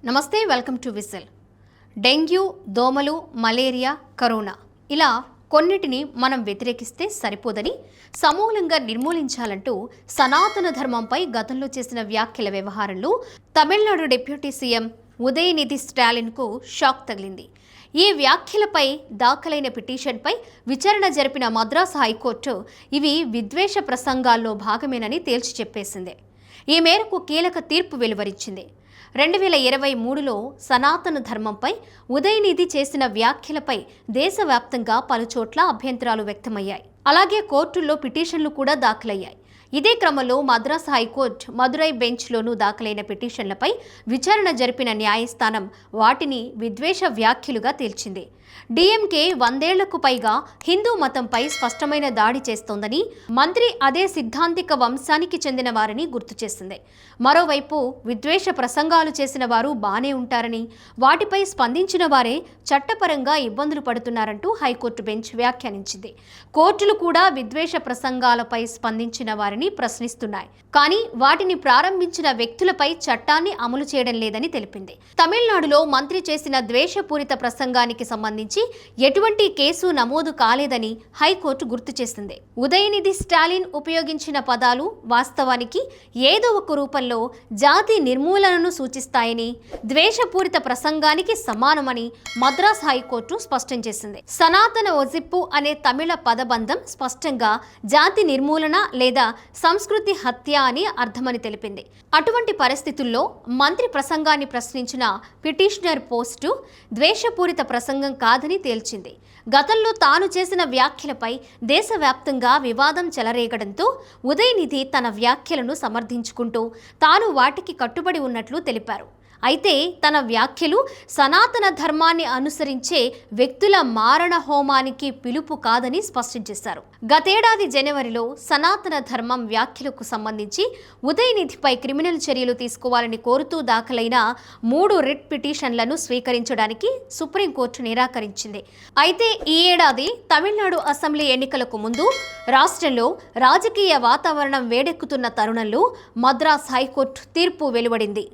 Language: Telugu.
నమస్తే, వెల్కమ్ టు విజిల్. డెంగ్యూ, దోమలు, మలేరియా, కరోనా ఇలా కొన్నిటిని మనం వ్యతిరేకిస్తే సరిపోదని సమూలంగా నిర్మూలించాలంటూ సనాతన ధర్మంపై గతంలో చేసిన వ్యాఖ్యల వ్యవహారంలో తమిళనాడు డిప్యూటీ సీఎం ఉదయనిధి స్టాలిన్కు షాక్ తగిలింది. ఈ వ్యాఖ్యలపై దాఖలైన పిటిషన్పై విచారణ జరిపిన మద్రాసు హైకోర్టు ఇవి విద్వేష ప్రసంగాల్లో భాగమేనని తేల్చి చెప్పేసింది. ఈ మేరకు కీలక తీర్పు వెలువరించింది. 2023లో సనాతన ధర్మంపై ఉదయనిధి చేసిన వ్యాఖ్యలపై దేశవ్యాప్తంగా పలుచోట్ల అభ్యంతరాలు వ్యక్తమయ్యాయి. అలాగే కోర్టుల్లో పిటిషన్లు కూడా దాఖలయ్యాయి. ఇదే క్రమంలో మద్రాసు హైకోర్టు మదురై బెంచ్లోనూ దాఖలైన పిటిషన్లపై విచారణ జరిపిన న్యాయస్థానం వాటిని విద్వేష వ్యాఖ్యలుగా తేల్చింది. డీఎంకే 100 ఏళ్లకు పైగా హిందూ మతంపై స్పష్టమైన దాడి చేస్తోందని, మంత్రి అదే సిద్ధాంతిక వంశానికి చెందిన వారని గుర్తు చేసింది. మరోవైపు విద్వేష ప్రసంగాలు చేసిన వారు బానే ఉంటారని, వాటిపై స్పందించిన వారే చట్టపరంగా ఇబ్బందులు పడుతున్నారంటూ హైకోర్టు బెంచ్ వ్యాఖ్యానించింది. కోర్టులు కూడా విద్వేష ప్రసంగాలపై స్పందించిన వారిని ప్రశ్నిస్తున్నాయి, కానీ వాటిని ప్రారంభించిన వ్యక్తులపై చట్టాన్ని అమలు చేయడం లేదని తెలిపింది. తమిళనాడులో మంత్రి చేసిన ద్వేషపూరిత ప్రసంగానికి సంబంధించి ఎటువంటి కేసు నమోదు కాలేదని హైకోర్టు గుర్తు చేసింది. ఉదయనిధి స్టాలిన్ ఉపయోగించిన పదాలు వాస్తవానికి ఏదో ఒక రూపంలో జాతి నిర్మూలనను సూచిస్తాయని, ద్వేషపూరిత ప్రసంగానికి సమానమని మద్రాస్ హైకోర్టు స్పష్టం చేసింది. సనాతన ఒజిప్పు అనే తమిళ పదబంధం స్పష్టంగా జాతి నిర్మూలన లేదా సంస్కృతి హత్య అని అర్థమని తెలిపింది. అటువంటి పరిస్థితుల్లో మంత్రి ప్రసంగాన్ని ప్రశ్నించిన పిటిషనర్ పోస్టు ద్వేషపూరిత ప్రసంగం కాదని తేల్చింది. గతంలో తాను చేసిన వ్యాఖ్యలపై దేశవ్యాప్తంగా వివాదం చెలరేగడంతో ఉదయనిధి తన వ్యాఖ్యలను సమర్థించుకుంటూ తాను వాటికి కట్టుబడి ఉన్నట్లు తెలిపారు. అయితే తన వ్యాఖ్యలు సనాతన ధర్మాన్ని అనుసరించే వ్యక్తుల మారణ హోమానికి పిలుపు కాదని స్పష్టం చేశారు. గతేడాది జనవరిలో సనాతన ధర్మం వ్యాఖ్యలకు సంబంధించి ఉదయనిధిపై క్రిమినల్ చర్యలు తీసుకోవాలని కోరుతూ దాఖలైన 3 రిట్ పిటిషన్లను స్వీకరించడానికి సుప్రీంకోర్టు నిరాకరించింది. అయితే ఈ ఏడాది తమిళనాడు అసెంబ్లీ ఎన్నికలకు ముందు రాష్ట్రంలో రాజకీయ వాతావరణం వేడెక్కుతున్న తరుణంలో మద్రాస్ హైకోర్టు తీర్పు వెలువడింది.